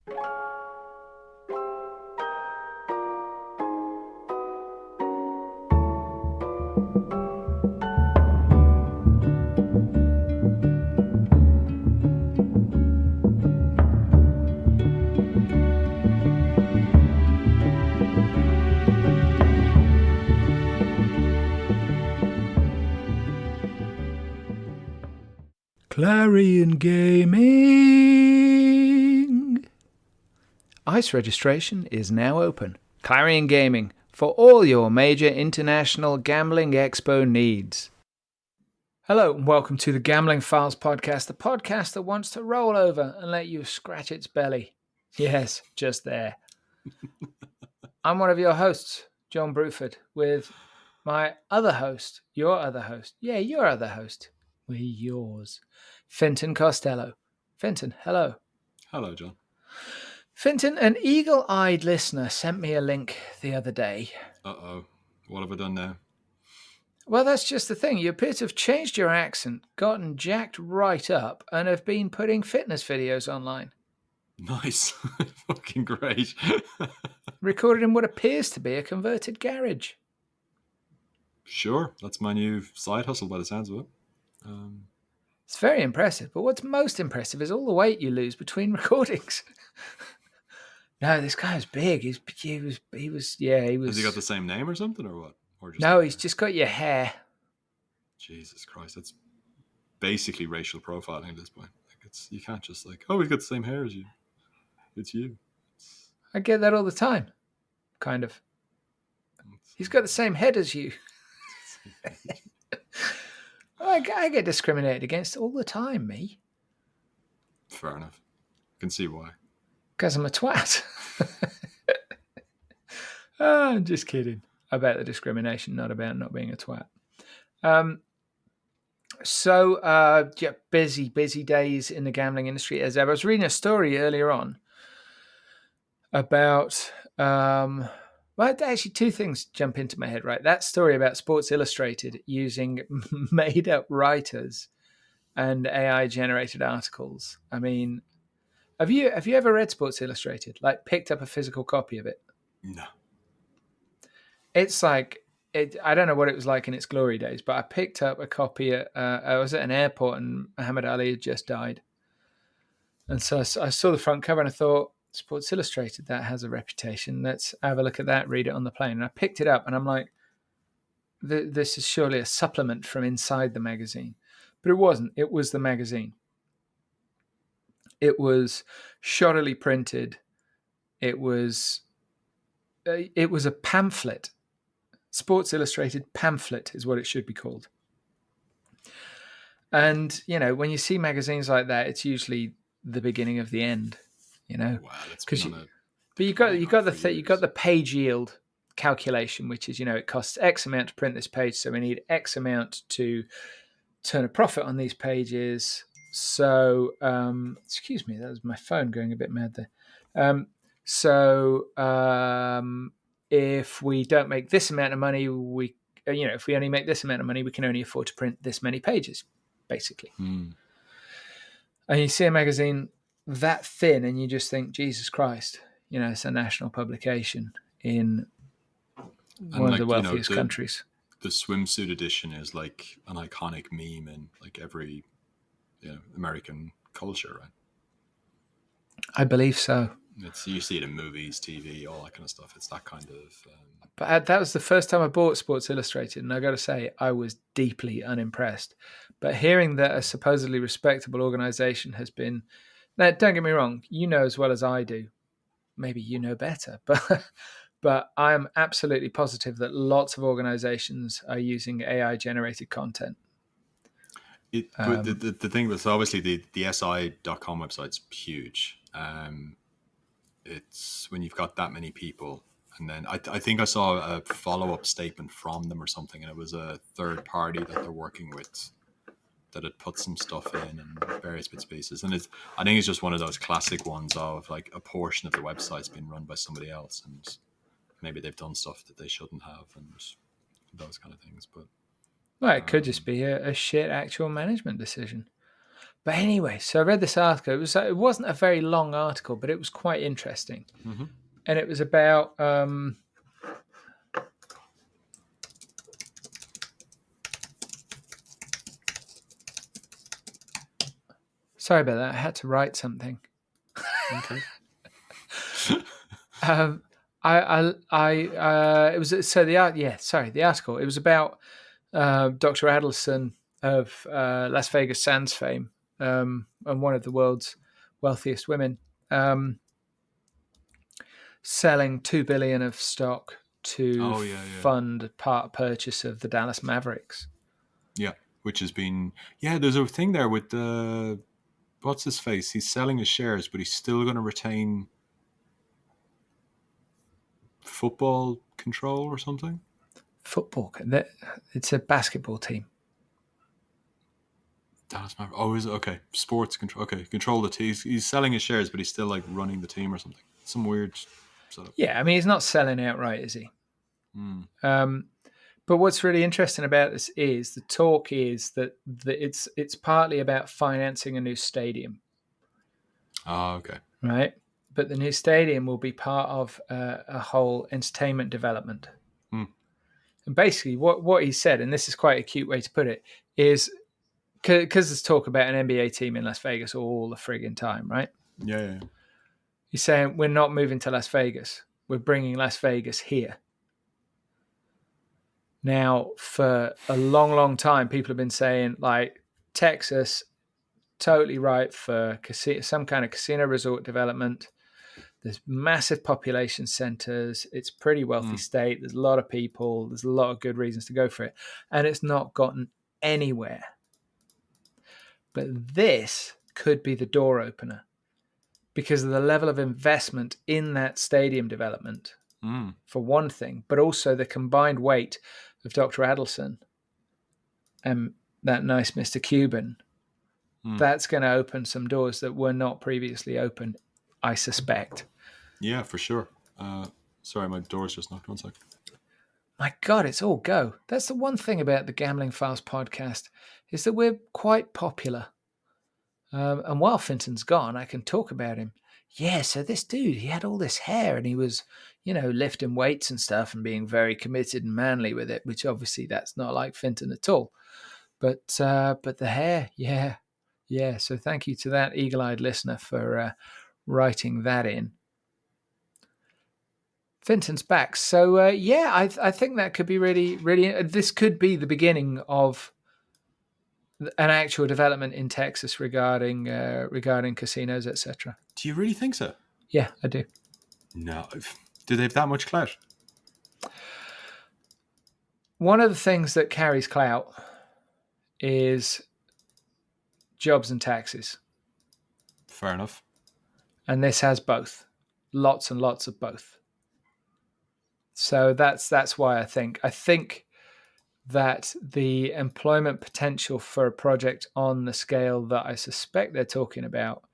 Clarion Gaming. ICE registration is now open. Clarion Gaming, for all your major international gambling expo needs. Hello and welcome to the Gambling Files podcast, the podcast that wants to roll over and let you scratch its belly. Yes, just there. I'm one of your hosts, John Bruford, with my other host, your other host. Yeah, your other host. We're yours. Fintan Costello. Fintan, hello. Hello, John. Fintan, an eagle-eyed listener sent me a link the other day. Uh-oh. What have I done now? Well, that's just the thing. You appear to have changed your accent, gotten jacked right up, and have been putting fitness videos online. Nice. Fucking great. Recorded in what appears to be a converted garage. Sure. That's my new side hustle by the sounds of it. It's very impressive, but what's most impressive is all the weight you lose between recordings. No, this guy was big. He was. Has he got the same name or something, or what? Or just he's just got your hair. Jesus Christ, that's basically racial profiling at this point. Like, you can't just like, oh, he's got the same hair as you. It's you. I get that all the time, kind of. He's got the same head as you. I get discriminated against all the time, me. Fair enough. I can see why. Because I'm a twat. I'm just kidding. About the discrimination, not about not being a twat. Busy days in the gambling industry as ever. I was reading a story earlier on about... actually, two things jump into my head, right? That story about Sports Illustrated using made-up writers and AI-generated articles. I mean, have you ever read Sports Illustrated? Like, picked up a physical copy of it? No. It's like, I don't know what it was like in its glory days, but I picked up a copy. I was at an airport and Muhammad Ali had just died. And so I saw the front cover and I thought, Sports Illustrated, that has a reputation. Let's have a look at that, read it on the plane. And I picked it up and I'm like, this is surely a supplement from inside the magazine. But it wasn't. It was the magazine. It was shoddily printed. It was a pamphlet. Sports Illustrated pamphlet is what it should be called. And, when you see magazines like that, it's usually the beginning of the end. Wow, but you got the page yield calculation, which is it costs X amount to print this page, so we need X amount to turn a profit on these pages. So excuse me, that was my phone going a bit mad there. If we don't make this amount of money, if we only make this amount of money, we can only afford to print this many pages, basically. And you see a magazine that thin and you just think, Jesus Christ, it's a national publication in one of the wealthiest countries. The swimsuit edition is like an iconic meme in like every American culture, right? I believe so. You see it in movies, TV, all that kind of stuff. It's that kind of... But that was the first time I bought Sports Illustrated, and I got to say, I was deeply unimpressed. But hearing that a supposedly respectable organization has been... Now, don't get me wrong, you know as well as I do. Maybe you know better, but I'm absolutely positive that lots of organizations are using AI-generated content. But the thing was, obviously, the SI.com website's huge. It's when you've got that many people, and then I think I saw a follow-up statement from them or something, and it was a third party that they're working with that had put some stuff in and various bits and pieces. And I think it's just one of those classic ones of like a portion of the website's been run by somebody else, and maybe they've done stuff that they shouldn't have, and those kind of things. But it could just be a shit actual management decision. But anyway, so I read this article. It wasn't a very long article, but it was quite interesting. Mm-hmm. And it was about sorry about that. I had to write something. Okay. It was so the article. It was about Dr. Adelson of Las Vegas Sands fame, and one of the world's wealthiest women, selling $2 billion of stock to fund part purchase of the Dallas Mavericks. Yeah, which has been there's a thing there with the what's his face? He's selling his shares, but he's still going to retain football control or something. Football? It's a basketball team. Dallas Mavericks. Oh, is it? Okay. Sports control. Okay, control the team. He's selling his shares, but he's still like running the team or something. Some weird setup. Yeah, I mean, he's not selling outright, is he? Mm. But what's really interesting about this is the talk is that it's partly about financing a new stadium. Oh, okay. Right, but the new stadium will be part of a whole entertainment development. Mm. And basically, what he said, and this is quite a cute way to put it, is because there's talk about an NBA team in Las Vegas all the friggin' time, right? Yeah. He's saying we're not moving to Las Vegas. We're bringing Las Vegas here. Now, for a long, long time, people have been saying, like, Texas, totally right for some kind of casino resort development. There's massive population centers. It's a pretty wealthy state. There's a lot of people. There's a lot of good reasons to go for it. And it's not gotten anywhere. But this could be the door opener because of the level of investment in that stadium development, for one thing, but also the combined weight of Dr. Adelson and that nice Mr. Cuban. That's going to open some doors that were not previously open, I suspect. Yeah, for sure. Sorry, my door's just knocked. 1 second. My God, it's all go. That's the one thing about the Gambling Files podcast is that we're quite popular. And while Fintan's gone, I can talk about him. Yeah, so this dude, he had all this hair and he was, lifting weights and stuff and being very committed and manly with it, which obviously that's not like Fintan at all. But the hair, yeah. So thank you to that eagle-eyed listener for writing that in. Fintan's back. So, I think that could be really, really... This could be the beginning of an actual development in Texas regarding casinos, etc. Do you really think so? Yeah, I do. No. Do they have that much clout? One of the things that carries clout is jobs and taxes. Fair enough. And this has both. Lots and lots of both. So that's why I think that the employment potential for a project on the scale that I suspect they're talking about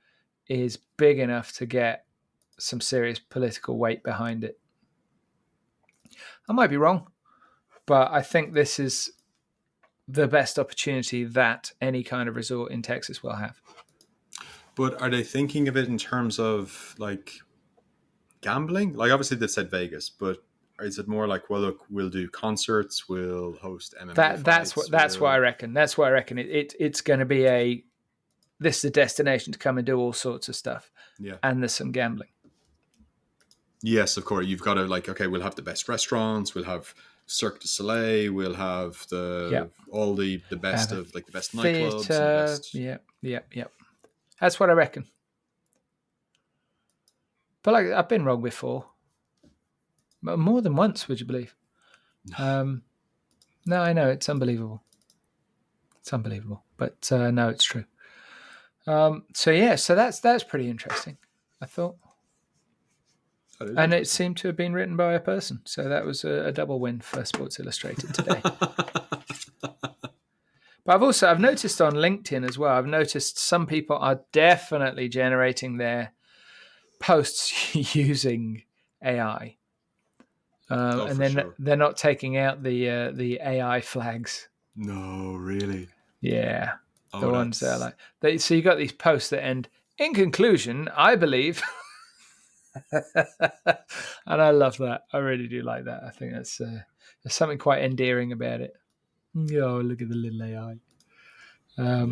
is big enough to get some serious political weight behind it. I might be wrong, but I think this is the best opportunity that any kind of resort in Texas will have. But are they thinking of it in terms of like gambling? Like obviously they said Vegas, but is it more like, well, look, we'll do concerts, we'll host MMA That's what I reckon. That's what I reckon. It's going to be this is a destination to come and do all sorts of stuff. Yeah. And there's some gambling. Yes, of course. You've got to we'll have the best restaurants, we'll have Cirque du Soleil, we'll have all the best of the best nightclubs. And the best... Yeah. That's what I reckon. But I've been wrong before. More than once, would you believe? No, I know it's unbelievable. It's unbelievable, but no, it's true. So that's pretty interesting, I thought. And it seemed to have been written by a person, so that was a double win for Sports Illustrated today. But I've noticed on LinkedIn as well. I've noticed some people are definitely generating their posts using AI. And then they're not taking out the AI flags. No, really. Yeah. The Oh, ones that are that's like so you got these posts that end, in conclusion, I believe. And I love that. I really do like that. I think that's there's something quite endearing about it. Oh, look at the little AI. yeah.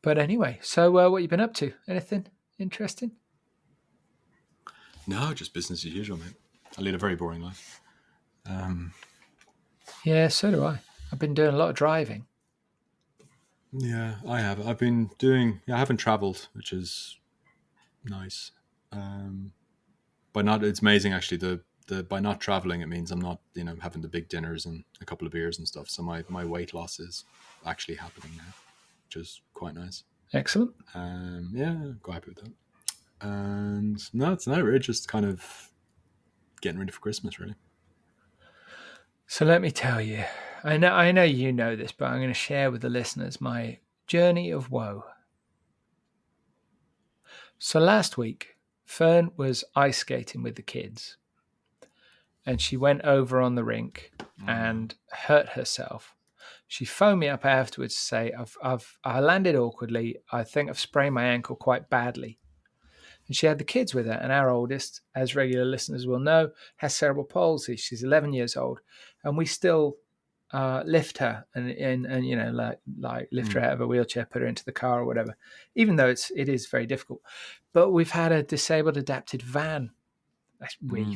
But anyway, so what you been up to? Anything interesting? No, just business as usual, mate. I lead a very boring life. Yeah, so do I. I've been doing a lot of driving. Yeah, I have. I've been doing. Yeah, I haven't travelled, which is nice. But not. It's amazing actually. The by not traveling, it means I'm not having the big dinners and a couple of beers and stuff. So my weight loss is actually happening now, which is quite nice. Excellent. Yeah, quite happy with that. And no, it's not really just kind of getting ready for Christmas, really. So let me tell you, I know you know this, but I'm going to share with the listeners my journey of woe. So last week, Fern was ice skating with the kids, and she went over on the rink and hurt herself. She phoned me up afterwards to say, I landed awkwardly. I think I've sprained my ankle quite badly. And she had the kids with her, and our oldest, as regular listeners will know, has cerebral palsy. She's 11 years old, and we still lift her and like lift her out of a wheelchair, put her into the car or whatever, even though it is very difficult. But we've had a disabled adapted van.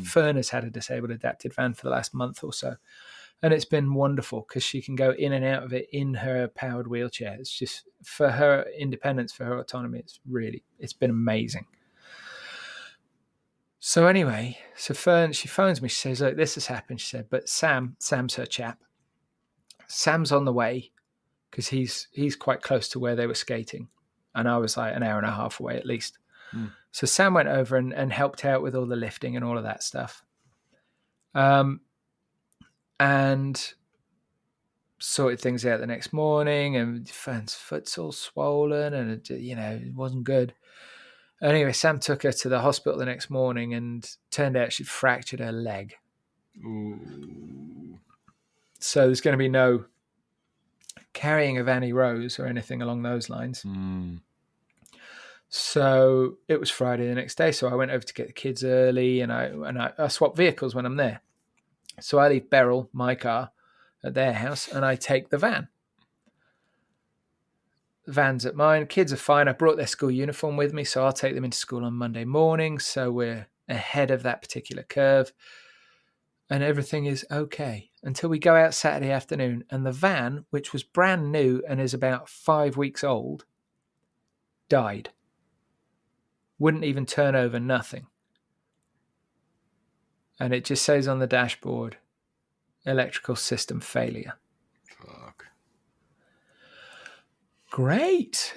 Fern has had a disabled adapted van for the last month or so, and it's been wonderful because she can go in and out of it in her powered wheelchair. It's just for her independence, for her autonomy. It's been amazing. So anyway, Fern, she phones me. She says, "Look, this has happened." She said, "But Sam's her chap. Sam's on the way because he's quite close to where they were skating, and I was like an hour and a half away at least." So Sam went over and helped out with all the lifting and all of that stuff, and sorted things out the next morning. And Fern's foot's all swollen, and it wasn't good. Anyway, Sam took her to the hospital the next morning, and turned out she'd fractured her leg. Ooh. So there's going to be no carrying of Annie Rose or anything along those lines. So it was Friday the next day. So I went over to get the kids early, and I swap vehicles when I'm there. So I leave Beryl, my car, at their house, and I take the van. The van's at mine. Kids are fine. I brought their school uniform with me, so I'll take them into school on Monday morning. So we're ahead of that particular curve. And everything is okay until we go out Saturday afternoon, and the van, which was brand new and is about 5 weeks old, died. Wouldn't even turn over, nothing. And it just says on the dashboard, electrical system failure. Fuck. Great.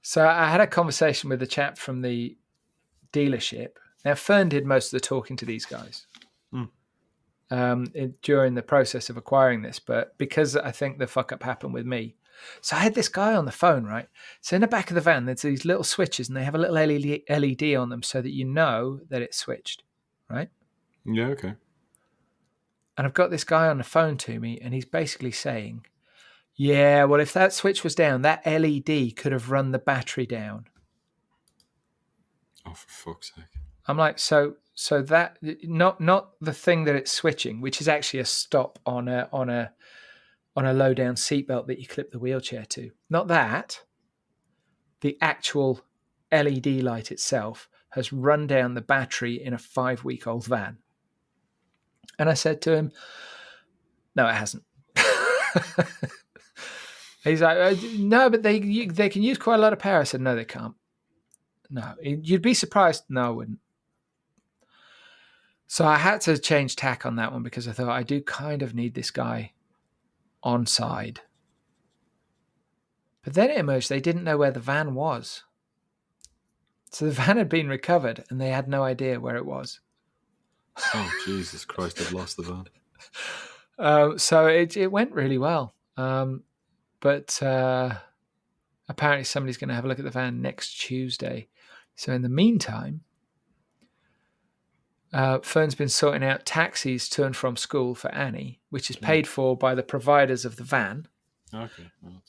So I had a conversation with the chap from the dealership. Now, Fern did most of the talking to these guys during the process of acquiring this, but because I think the fuck up happened with me. So I had this guy on the phone, right? So in the back of the van, there's these little switches, and they have a little LED on them so that you know that it's switched, right? Yeah, okay. And I've got this guy on the phone to me, and he's basically saying, yeah, well, if that switch was down, that LED could have run the battery down. Oh, for fuck's sake. I'm like, so that not the thing that it's switching, which is actually a stop on a low down seatbelt that you clip the wheelchair to. Not that. The actual LED light itself has run down the battery in a 5-week-old van. And I said to him, no, it hasn't. He's like, no, but they can use quite a lot of power. I said, no, they can't. No, you'd be surprised. No, I wouldn't. So I had to change tack on that one because I thought I do kind of need this guy on side. But then it emerged they didn't know where the van was. So the van had been recovered and they had no idea where it was. Oh, Jesus Christ, I've lost the van. So it went really well. But apparently somebody's going to have a look at the van next Tuesday. So in the meantime, Fern's been sorting out taxis to and from school for Annie, which is paid for by the providers of the van. Okay. Well,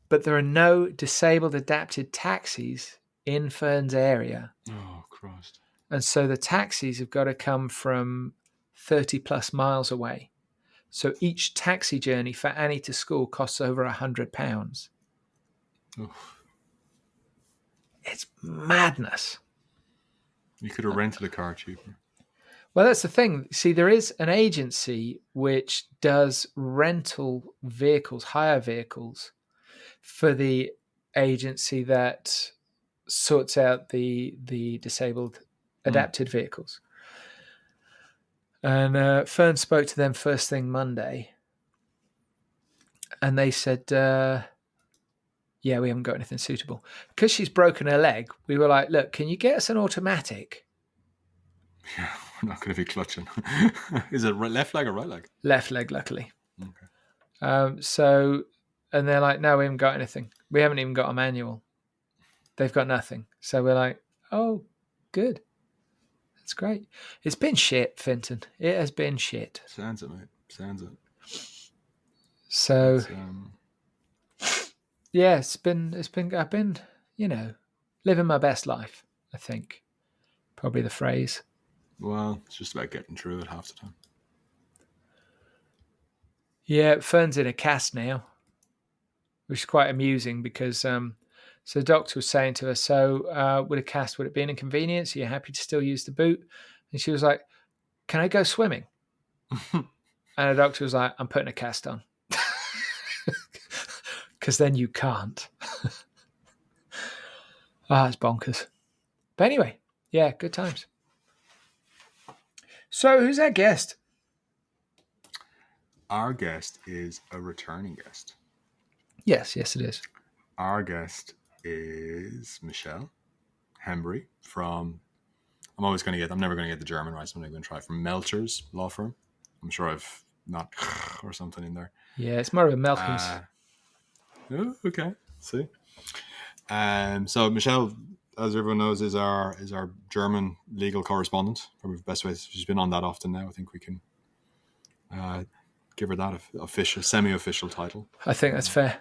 But there are no disabled adapted taxis in Fern's area. oh, Christ. And so the taxis have got to come from 30 plus miles away. So each taxi journey for Annie to school costs over £100. Oof. It's madness. You could have rented a car cheaper. Well, that's the thing. See, there is an agency which does rental vehicles, hire vehicles, for the agency that sorts out the disabled adapted vehicles. And Fern spoke to them first thing Monday, and they said, yeah, we haven't got anything suitable. Because she's broken her leg, we were like, look, can you get us an automatic? Yeah, we're not going to be clutching. Is it left leg or right leg? Left leg, luckily. Okay. And they're like, no, we haven't got anything. We haven't even got a manual. They've got nothing. So we're like, oh, good. That's great. It's been shit, Fintan. It has been shit. Sounds it, mate. Sounds it. So, yeah, I've been, living my best life, I think. Probably the phrase. Well, it's just about getting through it half the time. Yeah, Fern's in a cast now, which is quite amusing because so the doctor was saying to her, so with a cast, would it be an inconvenience? Are you happy to still use the boot? And she was like, can I go swimming? And the doctor was like, I'm putting a cast on. Because then you can't. It's bonkers. But anyway, yeah, good times. So who's our guest? Our guest is a returning guest. Yes, it is. Our guest is Michelle Hembury from, I'm never going to get the German right, so I'm going to try, from Melchers Law Firm. I'm sure I've not or something in there. Yeah, it's more of a Malcolm's. Oh, okay. See. So Michelle, as everyone knows, is our German legal correspondent. Probably the best way. She's been on that often now. I think we can give her that official, semi-official title. I think that's fair.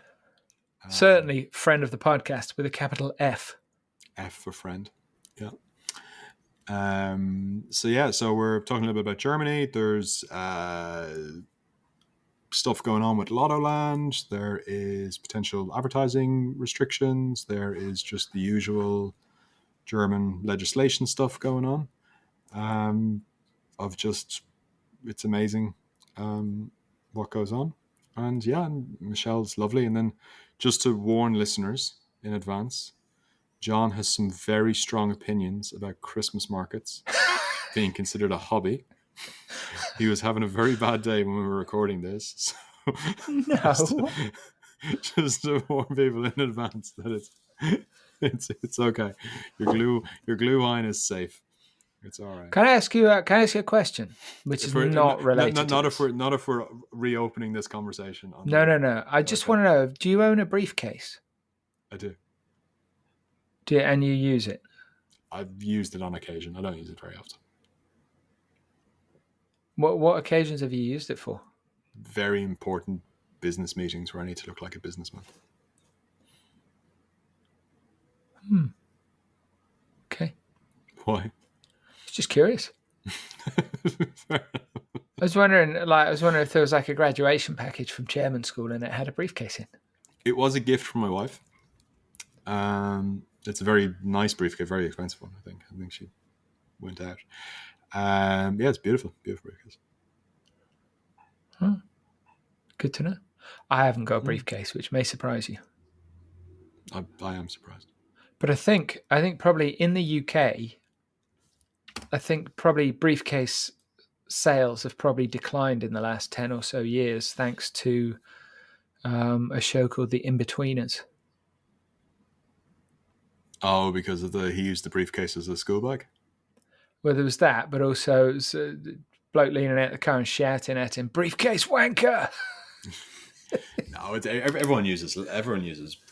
Certainly, friend of the podcast with a capital F. F for friend. Yeah. So we're talking a little bit about Germany. There's stuff going on with Lottoland. There is potential advertising restrictions. There is just the usual German legislation stuff going on. It's amazing what goes on. And yeah, Michelle's lovely. And then just to warn listeners in advance, Jon has some very strong opinions about Christmas markets being considered a hobby. He was having a very bad day when we were recording this. So No. just to warn people in advance that it's okay. Your glue wine is safe. It's all right. Can I ask you a question, which is not related? Not if we're reopening this conversation. No. I just want to know: do you own a briefcase? I do. And you use it? I've used it on occasion. I don't use it very often. What occasions have you used it for? Very important business meetings where I need to look like a businessman. Okay. Why? Just curious. I was wondering if there was like a graduation package from chairman school and it had a briefcase in. It was a gift from my wife. It's a very nice briefcase, very expensive one. I think she went out. Yeah, it's beautiful briefcase. Good to know. I haven't got a briefcase, which may surprise you. I am surprised. But I think probably in the UK, I think probably briefcase sales have probably declined in the last 10 or so years, thanks to a show called The In-Betweeners. Oh, because he used the briefcase as a school bag? Well, there was that, but also it was a bloke leaning out the car and shouting at him, "Briefcase wanker!" No, everyone uses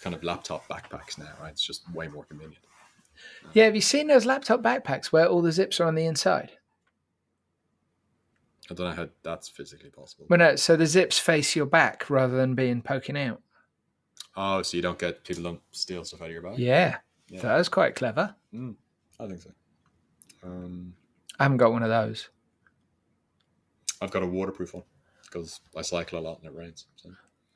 kind of laptop backpacks now, right? It's just way more convenient. Yeah, have you seen those laptop backpacks where all the zips are on the inside? I don't know how that's physically possible. Well, no, so the zips face your back rather than being poking out. Oh, so you don't get people don't steal stuff out of your bag? Yeah. That was quite clever. I think so. I haven't got one of those. I've got a waterproof one because I cycle a lot and it rains. So.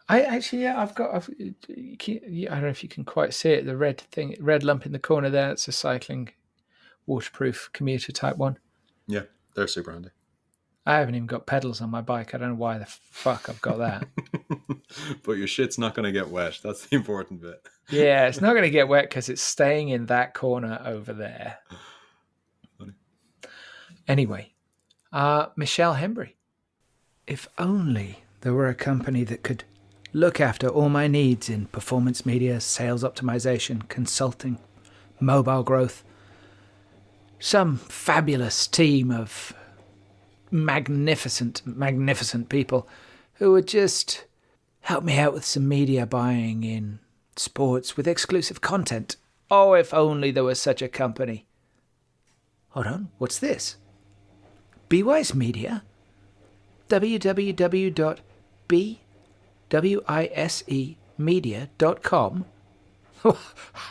I actually, I've got. I don't know if you can quite see it. The red lump in the corner there. It's a cycling waterproof commuter type one. Yeah, they're super handy. I haven't even got pedals on my bike. I don't know why the fuck I've got that. But your shit's not going to get wet. That's the important bit. Yeah, it's not going to get wet because it's staying in that corner over there. Funny. Anyway, Michelle Hembury. If only there were a company that could look after all my needs in performance media, sales optimization, consulting, mobile growth. Some fabulous team of magnificent people who would just help me out with some media buying in sports with exclusive content. Oh, if only there was such a company. Hold on, what's this? BWise Media? www.bwisemedia.com.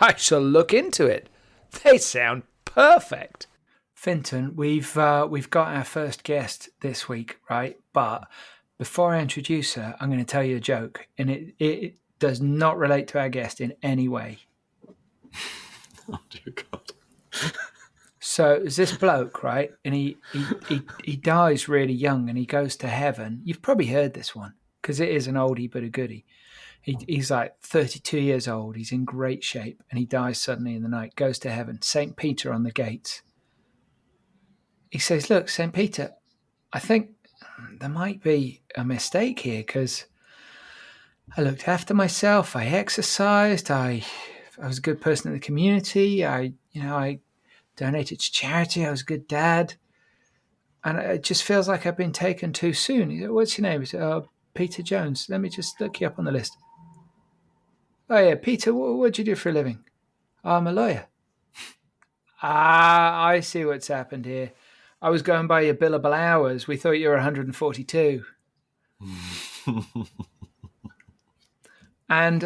I shall look into it. They sound perfect. Fintan, we've got our first guest this week, right? But before I introduce her, I'm going to tell you a joke, and it does not relate to our guest in any way. Oh dear God. So there's this bloke, right? And he dies really young and he goes to heaven. You've probably heard this one because it is an oldie but a goodie. He's like 32 years old. He's in great shape and he dies suddenly in the night, goes to heaven. St. Peter on the gates. He says, look, St. Peter, I think there might be a mistake here because I looked after myself. I exercised. I was a good person in the community. I donated to charity. I was a good dad. And it just feels like I've been taken too soon. He said, what's your name? He said, Peter Jones. Let me just look you up on the list. Oh, yeah, Peter, what do you do for a living? I'm a lawyer. I see what's happened here. I was going by your billable hours. We thought you were 142. And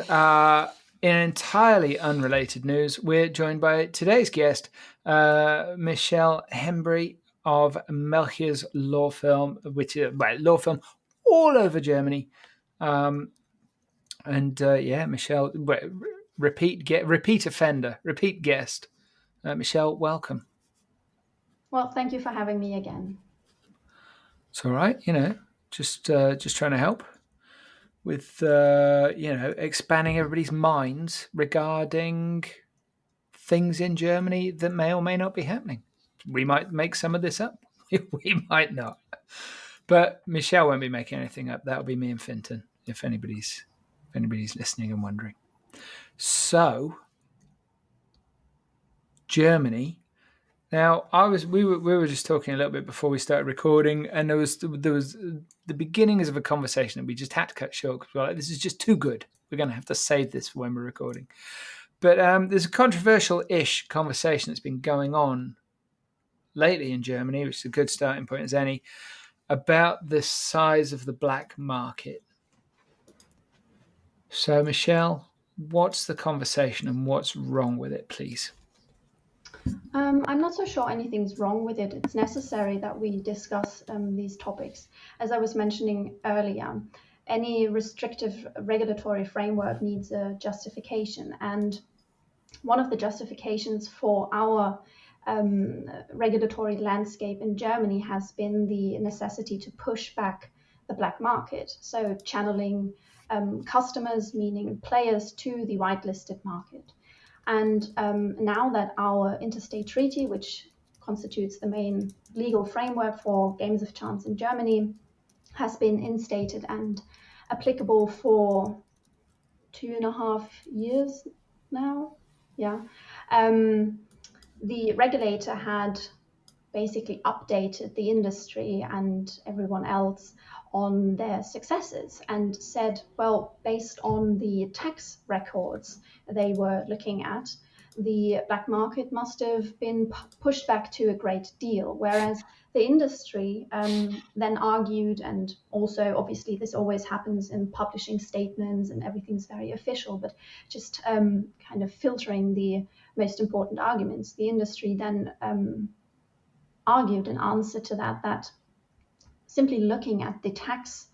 in entirely unrelated news, we're joined by today's guest, Michelle Hembury of Melchers Law Firm, which is a law firm all over Germany. Michelle, repeat offender, repeat guest. Michelle, welcome. Well, thank you for having me again. It's all right, just trying to help with expanding everybody's minds regarding things in Germany that may or may not be happening. We might make some of this up. We might not. But Michelle won't be making anything up. That'll be me and Fintan, if anybody's listening and wondering. So, Germany. Now, we were just talking a little bit before we started recording, and there was the beginnings of a conversation that we just had to cut short because we're like, this is just too good. We're going to have to save this for when we're recording. But there's a controversial-ish conversation that's been going on lately in Germany, which is a good starting point as any, about the size of the black market. So, Michelle, what's the conversation and what's wrong with it, please? I'm not so sure anything's wrong with it. It's necessary that we discuss these topics. As I was mentioning earlier, any restrictive regulatory framework needs a justification. And one of the justifications for our regulatory landscape in Germany has been the necessity to push back the black market. So channeling customers, meaning players, to the whitelisted market. And now that our interstate treaty, which constitutes the main legal framework for games of chance in Germany, has been instated and applicable for 2.5 years now. Yeah. The regulator had basically updated the industry and everyone else on their successes and said, well, based on the tax records they were looking at, the black market must have been pushed back to a great deal, whereas the industry then argued, and also obviously this always happens in publishing statements and everything's very official, but just kind of filtering the most important arguments. The industry then argued in answer to that simply looking at the tax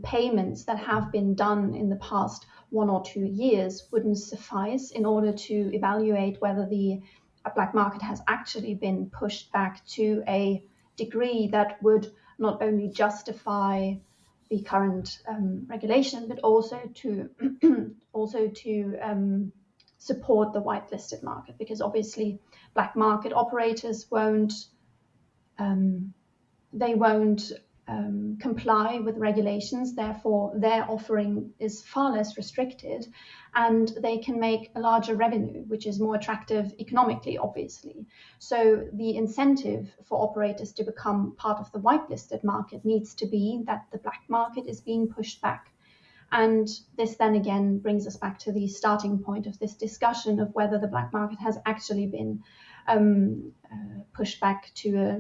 payments that have been done in the past 1 or 2 years wouldn't suffice in order to evaluate whether the black market has actually been pushed back to a degree that would not only justify the current regulation, but also to support the whitelisted market, because obviously black market operators won't comply with regulations. Therefore, their offering is far less restricted, and they can make a larger revenue, which is more attractive economically, obviously. So the incentive for operators to become part of the whitelisted market needs to be that the black market is being pushed back. And this then again brings us back to the starting point of this discussion of whether the black market has actually been pushed back to a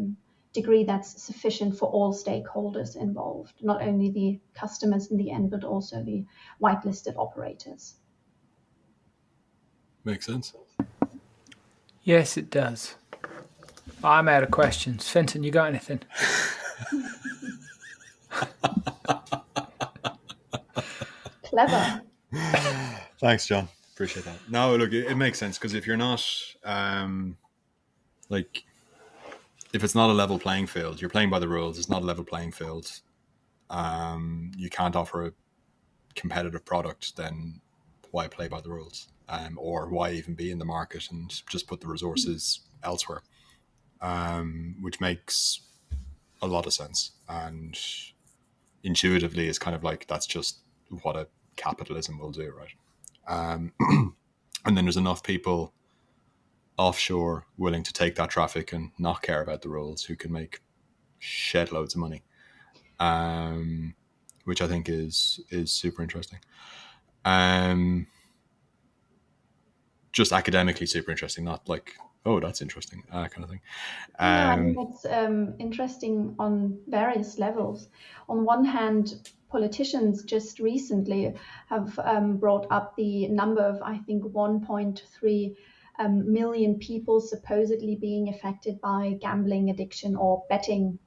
degree that's sufficient for all stakeholders involved, not only the customers in the end, but also the whitelisted operators. Makes sense. Yes, it does. I'm out of questions. Fintan, you got anything? Clever. Thanks, John. Appreciate that. No, look, it makes sense, because if you're not if it's not a level playing field, you're playing by the rules. It's not a level playing field. You can't offer a competitive product. Then why play by the rules? Or why even be in the market and just put the resources elsewhere? Which makes a lot of sense, and intuitively is kind of like that's just what a capitalism will do, right? And then there's enough people offshore willing to take that traffic and not care about the rules, who can make shed loads of money, which I think is super interesting. Just academically super interesting, not like, oh, that's interesting, kind of thing. I think it's interesting on various levels. On one hand, politicians just recently have brought up the number of, I think, 1.3 million people supposedly being affected by gambling addiction or betting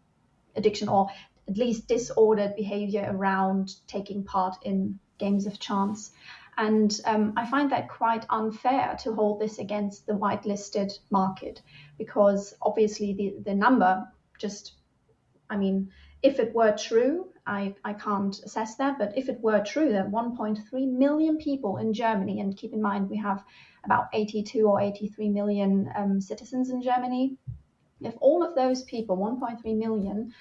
addiction, or at least disordered behavior around taking part in games of chance. And I find that quite unfair to hold this against the whitelisted market, because obviously the number just, I mean, if it were true, I can't assess that, but if it were true that 1.3 million people in Germany, and keep in mind we have about 82 or 83 million citizens in Germany, if all of those people, 1.3 million,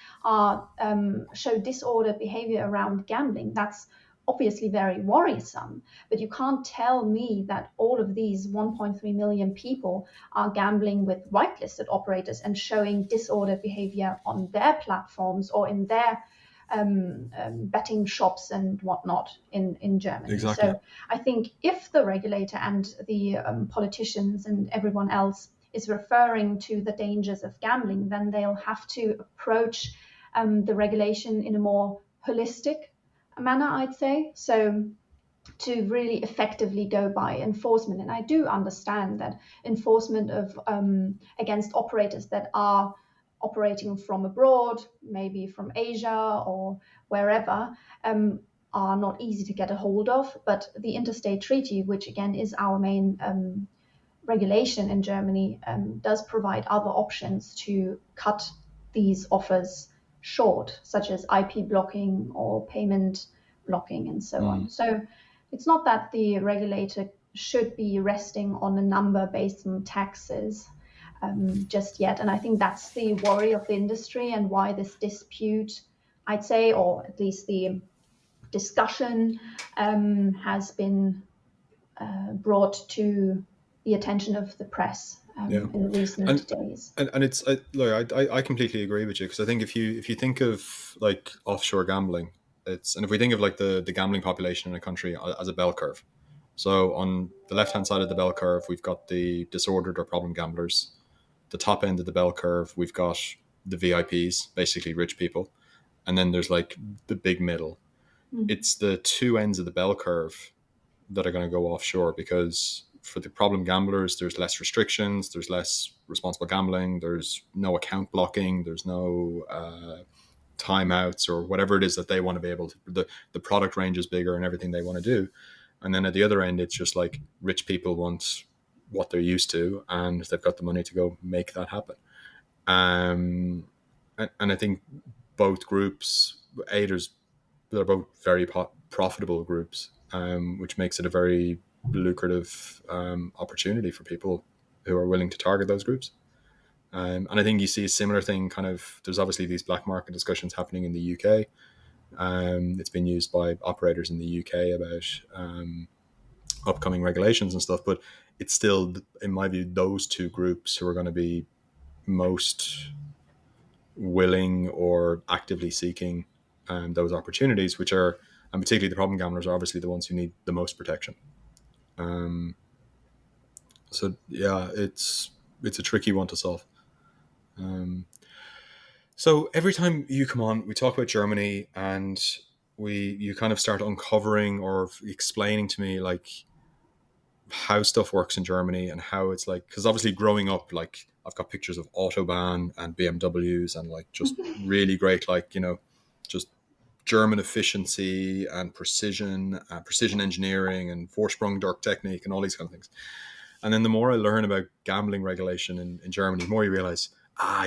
show disordered behavior around gambling, that's obviously very worrisome. But you can't tell me that all of these 1.3 million people are gambling with whitelisted operators and showing disordered behavior on their platforms or in their betting shops and whatnot in Germany. Exactly. So I think if the regulator and the politicians and everyone else is referring to the dangers of gambling, then they'll have to approach the regulation in a more holistic manner, I'd say. So to really effectively go by enforcement. And I do understand that enforcement of against operators that are operating from abroad, maybe from Asia or wherever, are not easy to get a hold of. But the interstate treaty, which again is our main regulation in Germany, does provide other options to cut these offers short, such as IP blocking or payment blocking and so on. So it's not that the regulator should be resting on a number based on taxes just yet. And I think that's the worry of the industry, and why this dispute, I'd say, or at least the discussion has been brought to the attention of the press in recent days. And it's I completely agree with you, because I think if you think of like offshore gambling, and if we think of like the gambling population in a country as a bell curve, So on the left-hand side of the bell curve, we've got the disordered or problem gamblers. The top end of the bell curve, we've got the VIPs, basically rich people. And then there's like the big middle. It's the two ends of the bell curve that are going to go offshore, because for the problem gamblers, there's less restrictions, there's less responsible gambling, there's no account blocking, there's no timeouts or whatever it is that they want to be able to. The product range is bigger and everything they want to do. And then at the other end, it's just like rich people want what they're used to, and they've got the money to go make that happen. And I think both groups, they're both very profitable groups, which makes it a very lucrative opportunity for people who are willing to target those groups. And I think you see a similar thing kind of, there's obviously these black market discussions happening in the UK. It's been used by operators in the UK about upcoming regulations and stuff, but it's still, in my view, those two groups who are going to be most willing or actively seeking those opportunities, which are, and particularly the problem gamblers, are obviously the ones who need the most protection. So yeah, it's a tricky one to solve. So every time you come on, we talk about Germany, and you kind of start uncovering or explaining to me like how stuff works in Germany and how it's like, because obviously growing up, like I've got pictures of Autobahn and BMWs and like just really great, like, you know, just German efficiency and precision engineering and Vorsprung dark technique and all these kind of things. And then the more I learn about gambling regulation in Germany, the more you realize,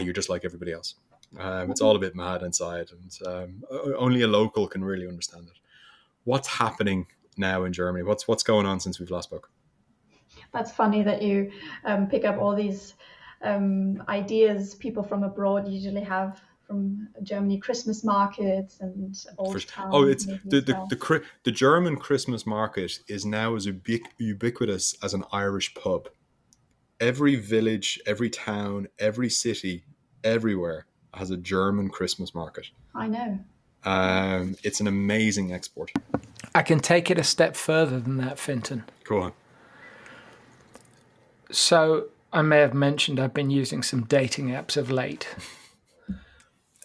you're just like everybody else. It's all a bit mad inside, and only a local can really understand it. What's happening now in Germany? What's going on since we've last spoke? That's funny that you pick up all these ideas people from abroad usually have from Germany, Christmas markets and old towns. Oh, it's the German Christmas market is now as ubiquitous as an Irish pub. Every village, every town, every city, everywhere has a German Christmas market. I know. It's an amazing export. I can take it a step further than that, Fintan. Go on. So I may have mentioned I've been using some dating apps of late.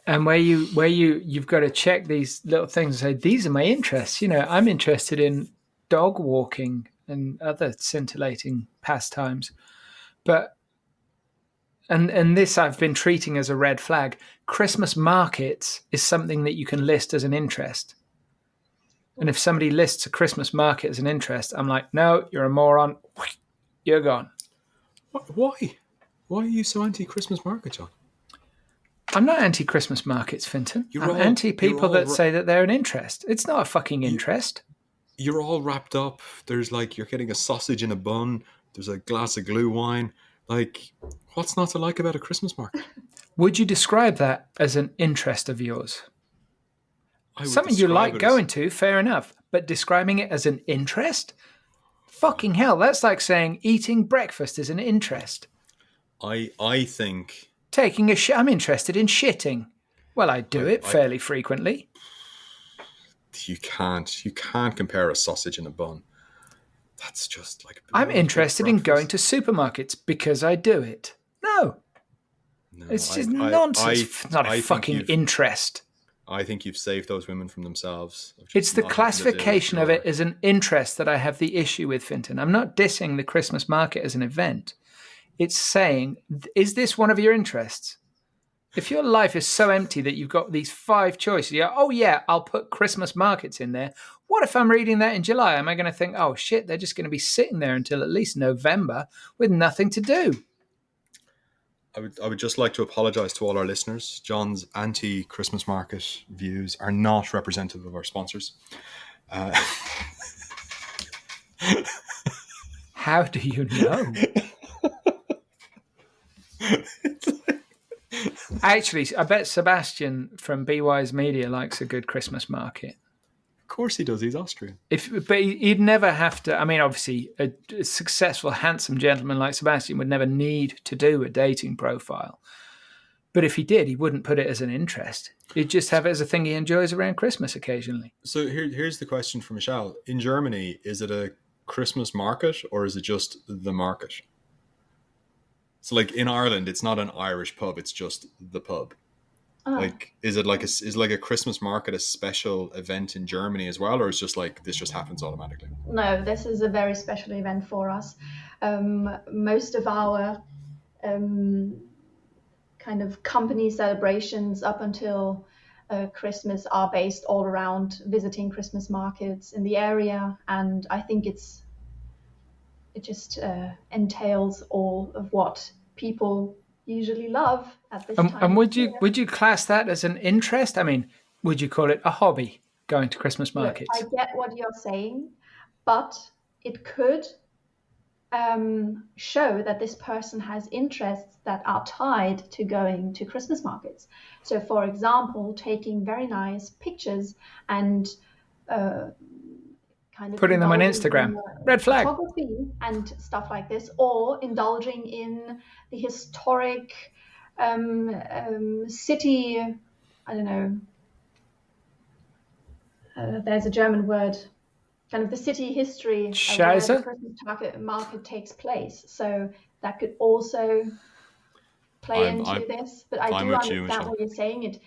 And where you've got to check these little things and say, these are my interests. You know, I'm interested in dog walking and other scintillating pastimes. But and this I've been treating as a red flag. Christmas markets is something that you can list as an interest. And if somebody lists a Christmas market as an interest, I'm like, no, you're a moron. You're gone. Why? Why are you so anti-Christmas market, John? I'm not anti-Christmas markets, Fintan. I'm anti-people that say that they're an interest. It's not a fucking interest. You're all wrapped up. There's like, you're getting a sausage in a bun. There's a glass of glue wine. Like, what's not to like about a Christmas market? Would you describe that as an interest of yours? Something you like going to, fair enough. But describing it as an interest? Fucking hell, that's like saying eating breakfast is an interest. I think... Taking a shit. I'm interested in shitting. Well, I do it fairly frequently. You can't compare a sausage in a bun. That's just like... I'm interested in going to supermarkets because I do it. No. It's just nonsense. It's not a fucking interest. I think you've saved those women from themselves. It's the classification of it as an interest that I have the issue with, Fintan. I'm not dissing the Christmas market as an event. It's saying, is this one of your interests? If your life is so empty that you've got these 5 choices, you go, oh yeah, I'll put Christmas markets in there. What if I'm reading that in July? Am I going to think, oh shit, they're just going to be sitting there until at least November with nothing to do? I would just like to apologise to all our listeners. John's anti-Christmas market views are not representative of our sponsors. How do you know? Actually, I bet Sebastian from BWise Media likes a good Christmas market. Of course he does. He's Austrian. But he'd never have to. I mean, obviously, a successful, handsome gentleman like Sebastian would never need to do a dating profile. But if he did, he wouldn't put it as an interest. He'd just have it as a thing he enjoys around Christmas occasionally. So here's the question for Michelle. In Germany, is it a Christmas market, or is it just the market? So like in Ireland, it's not an Irish pub; it's just the pub. Like, is it like a Christmas market a special event in Germany as well, or is just like this just happens automatically? No, this is a very special event for us. Most of our kind of company celebrations up until Christmas are based all around visiting Christmas markets in the area, and I think it just entails all of what people usually love at this time. And would you class that as an interest? I mean, would you call it a hobby, going to Christmas markets? Look, I get what you're saying, but it could show that this person has interests that are tied to going to Christmas markets. So, for example, taking very nice pictures and kind of putting them on Instagram, red flag, photography and stuff like this, or indulging in the historic city. I don't know. There's a German word. Kind of the city history of where the Christmas market takes place. So that could also play into this. But I do understand what you're saying.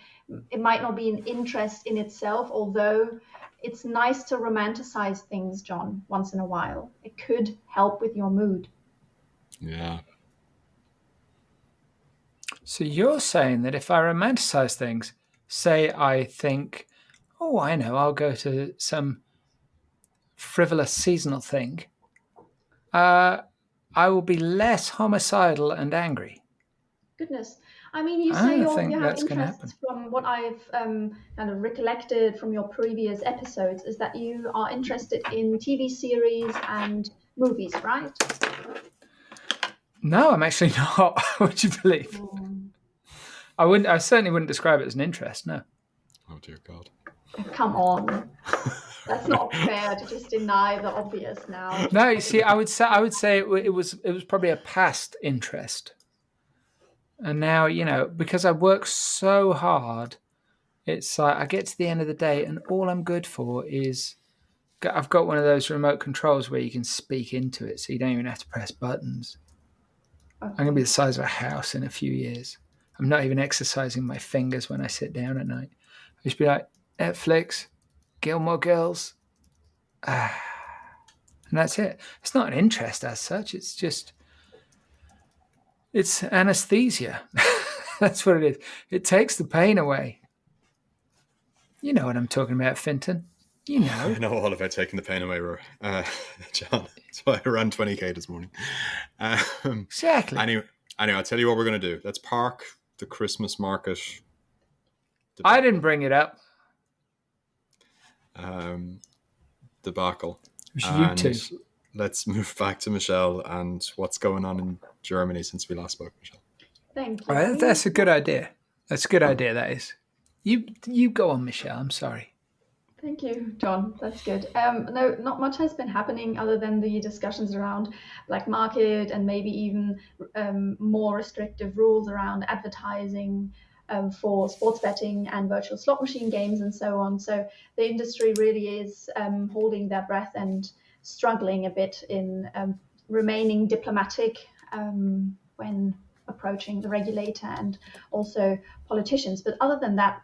It might not be an interest in itself, although it's nice to romanticize things, Jon, once in a while. It could help with your mood. Yeah. So you're saying that if I romanticize things, say I think, oh, I know, I'll go to some frivolous seasonal thing, I will be less homicidal and angry. Goodness. I mean, you say you have interests from what I've kind of recollected from your previous episodes, is that you are interested in TV series and movies, right? No, I'm actually not. Would you believe? I certainly wouldn't describe it as an interest, no. Oh, dear God. Come on. That's not fair to just deny the obvious now. No, you see, I would say it was probably a past interest. And now, because I work so hard, it's like I get to the end of the day and all I'm good for is I've got one of those remote controls where you can speak into it, so you don't even have to press buttons. Okay. I'm going to be the size of a house in a few years. I'm not even exercising my fingers when I sit down at night. I just be like, Netflix, Gilmore Girls, and that's it. It's not an interest as such. It's anesthesia. That's what it is. It takes the pain away. You know what I'm talking about, Fintan. You know. I know all about taking the pain away, Jon. That's why I ran 20k this morning. Exactly. Anyway, I'll tell you what we're going to do. Let's park the Christmas market. I didn't bring it up. Debacle. You two. Let's move back to Michelle and what's going on in Germany since we last spoke, Michelle. Thank you. Right, that's a good idea. That's a good idea, that is. You go on, Michelle. I'm sorry. Thank you, Jon. That's good. No, not much has been happening other than the discussions around black market and maybe even more restrictive rules around advertising for sports betting and virtual slot machine games and so on. So the industry really is holding their breath and struggling a bit in remaining diplomatic when approaching the regulator and also politicians. But other than that,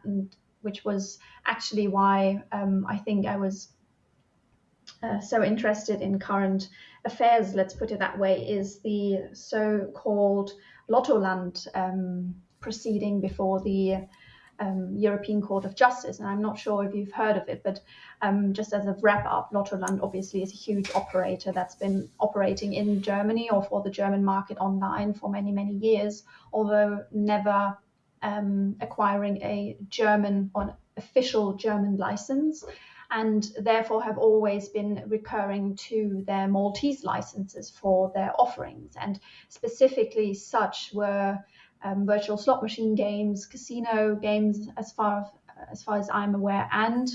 which was actually why I think I was so interested in current affairs, let's put it that way, is the so-called Lottoland proceeding before the European Court of Justice. And I'm not sure if you've heard of it, but just as a wrap-up, Lottoland obviously is a huge operator that's been operating in Germany or for the German market online for many, many years, although never acquiring a German or official German license, and therefore have always been recurring to their Maltese licenses for their offerings. And specifically such were virtual slot machine games, casino games, as far as I'm aware, and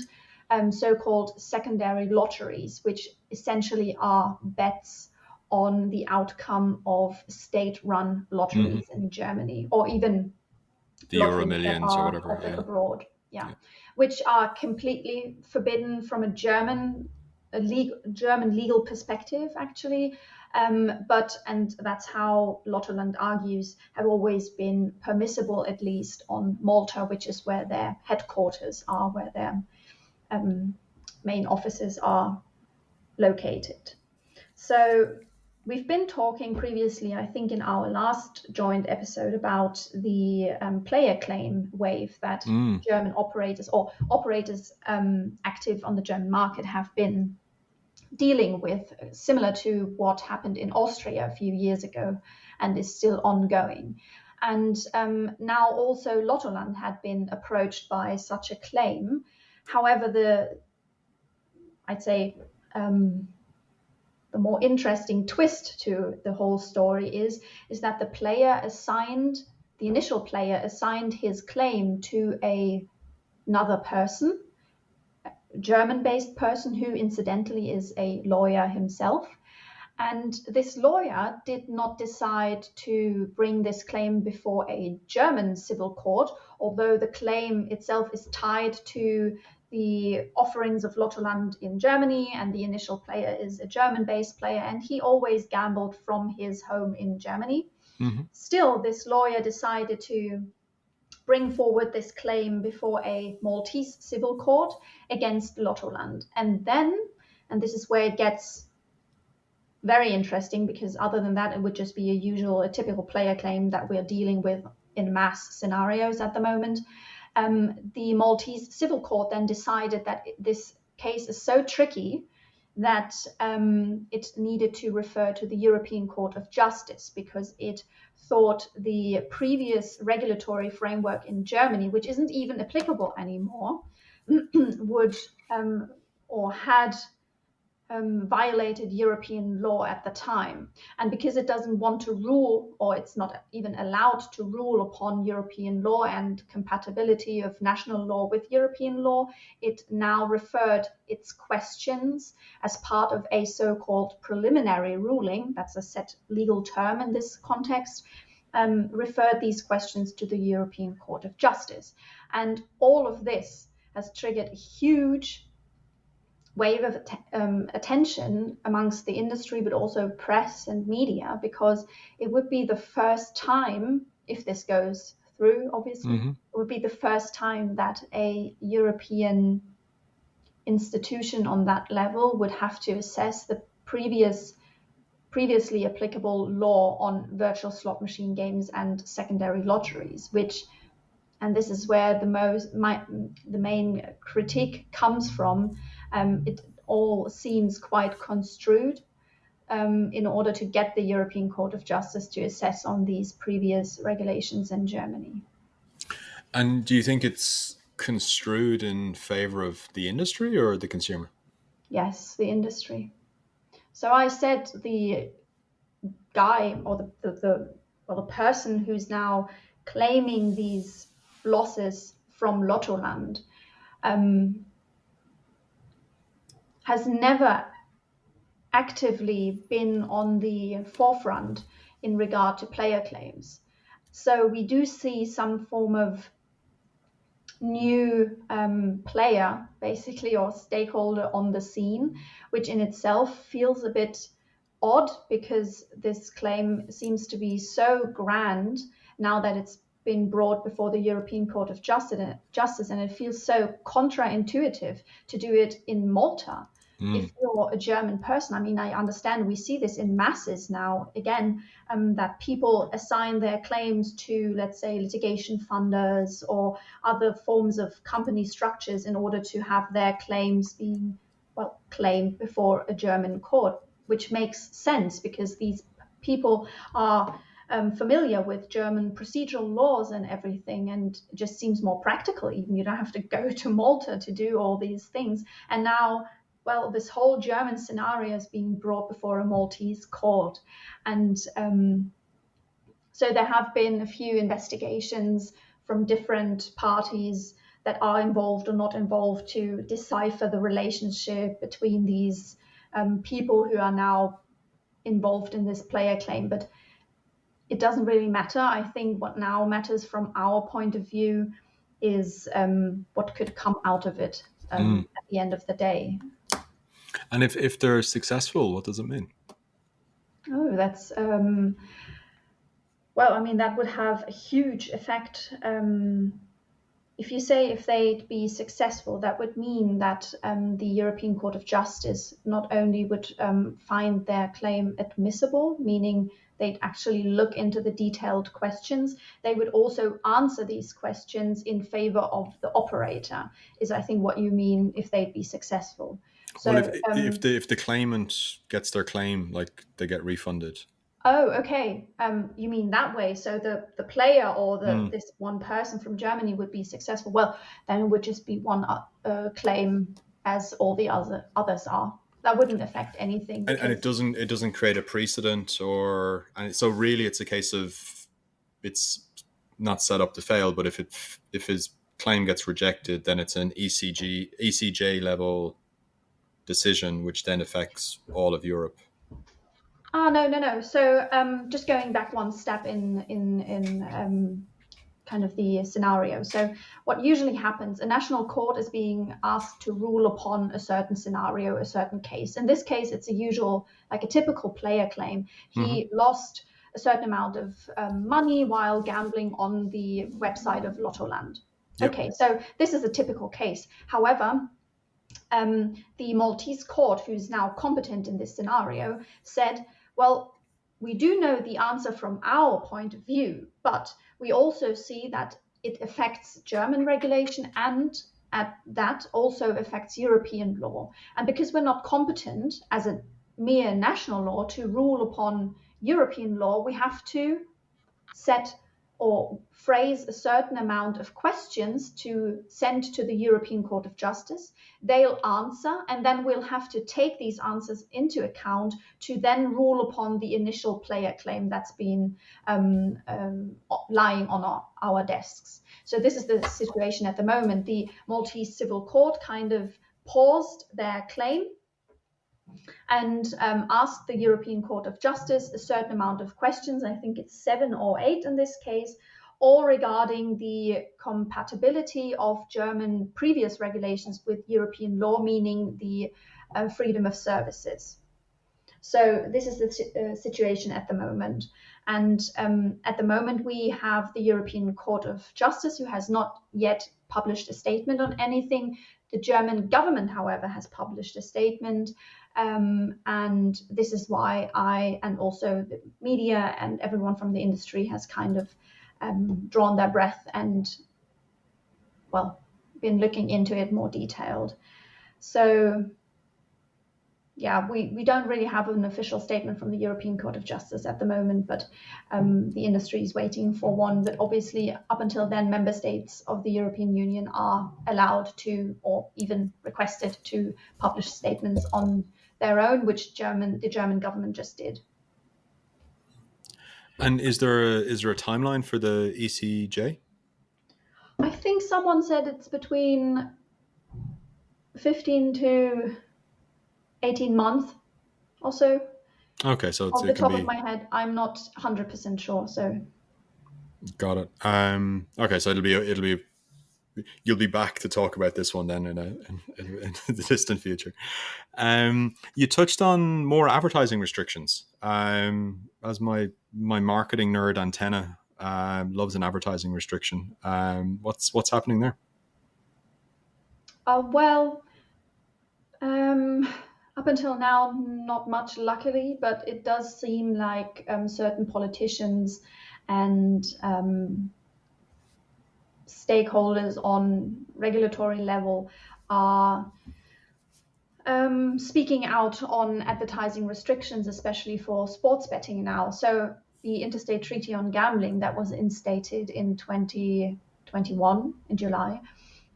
so-called secondary lotteries, which essentially are bets on the outcome of state-run lotteries in Germany, or even the Euro Millions or whatever, abroad, which are completely forbidden from a German German legal perspective, actually. And that's how Lottoland argues have always been permissible, at least on Malta, which is where their headquarters are, where their main offices are located. So we've been talking previously, I think in our last joint episode, about the player claim wave that German operators or operators active on the German market have been dealing with, similar to what happened in Austria a few years ago and is still ongoing. And now also Lottoland had been approached by such a claim. However, I'd say the more interesting twist to the whole story is that the initial player assigned his claim to another person, a German-based person who incidentally is a lawyer himself. And this lawyer did not decide to bring this claim before a German civil court, although the claim itself is tied to the offerings of Lottoland in Germany, and the initial player is a German-based player, and he always gambled from his home in Germany. Mm-hmm. Still, this lawyer decided to bring forward this claim before a Maltese civil court against Lottoland. And this is where it gets very interesting, because other than that, it would just be a typical player claim that we're dealing with in mass scenarios at the moment. The Maltese civil court then decided that this case is so tricky that it needed to refer to the European Court of Justice, because it thought the previous regulatory framework in Germany, which isn't even applicable anymore, would or had violated European law at the time. And because it doesn't want to rule, or it's not even allowed to rule upon European law and compatibility of national law with European law, it now referred its questions as part of a so-called preliminary ruling, that's a set legal term in this context, referred these questions to the European Court of Justice. And all of this has triggered a huge wave of attention amongst the industry, but also press and media, because it would be the first time, if this goes through, obviously, it would be the first time that a European institution on that level would have to assess the previously applicable law on virtual slot machine games and secondary lotteries, and this is where the main critique comes from. It all seems quite construed in order to get the European Court of Justice to assess on these previous regulations in Germany. And do you think it's construed in favor of the industry or the consumer? Yes, the industry. So I said the guy or the person who's now claiming these losses from Lottoland has never actively been on the forefront in regard to player claims. So we do see some form of new player, basically, or stakeholder on the scene, which in itself feels a bit odd, because this claim seems to be so grand now that it's been brought before the European Court of Justice, and it feels so counterintuitive to do it in Malta. If you're a German person, I mean, I understand we see this in masses now, again, that people assign their claims to, let's say, litigation funders or other forms of company structures in order to have their claims being, claimed before a German court, which makes sense because these people are familiar with German procedural laws and everything, and it just seems more practical. Even you don't have to go to Malta to do all these things. And now, this whole German scenario is being brought before a Maltese court. And so there have been a few investigations from different parties that are involved or not involved to decipher the relationship between these people who are now involved in this player claim. But it doesn't really matter. I think what now matters from our point of view is what could come out of it at the end of the day. And if they're successful, what does it mean? Oh, that's well, I mean, that would have a huge effect. If you say if they'd be successful, that would mean that the European Court of Justice not only would find their claim admissible, meaning they'd actually look into the detailed questions, they would also answer these questions in favor of the operator, is I think what you mean if they'd be successful. So, Well, if the claimant gets their claim, like they get refunded. oh, okay. You mean that way? So the player or this one person from Germany would be successful. Well, then it would just be one claim as all the others are. That wouldn't affect anything. And it doesn't create a precedent, and so really it's a case of it's not set up to fail. But if his claim gets rejected, then it's an ECJ level decision, which then affects all of Europe. No. So just going back one step in kind of the scenario. So what usually happens, a national court is being asked to rule upon a certain scenario, a certain case. In this case, it's like a typical player claim. He lost a certain amount of money while gambling on the website of Lottoland. Yep. Okay, so this is a typical case. However, the Maltese court, who's now competent in this scenario, said, well, we do know the answer from our point of view, but we also see that it affects German regulation and that also affects European law. And because we're not competent as a mere national law to rule upon European law, we have to set or phrase a certain amount of questions to send to the European Court of Justice. They'll answer, and then we'll have to take these answers into account to then rule upon the initial player claim that's been lying on our desks. So this is the situation at the moment. The Maltese Civil Court kind of paused their claim and asked the European Court of Justice a certain amount of questions. I think it's 7 or 8 in this case, all regarding the compatibility of German previous regulations with European law, meaning the freedom of services. So this is the situation at the moment. And at the moment, we have the European Court of Justice, who has not yet published a statement on anything. The German government, however, has published a statement. And this is why I, and also the media and everyone from the industry, has kind of drawn their breath and, well, been looking into it more detailed. So, yeah, we don't really have an official statement from the European Court of Justice at the moment, but the industry is waiting for one. But obviously, up until then, member states of the European Union are allowed to, or even requested to, publish statements on their own, which the German government just did. And is there a timeline for the ECJ? I think someone said it's between 15 to 18 months or so. Okay, so off the top of my head, I'm not 100% sure. So got it. Okay, so you'll be back to talk about this one then in the distant future. You touched on more advertising restrictions. As my marketing nerd antenna loves an advertising restriction. What's happening there? Up until now, not much, luckily, but it does seem like certain politicians and stakeholders on regulatory level are speaking out on advertising restrictions, especially for sports betting now. So the Interstate Treaty on Gambling that was instated in 2021 in July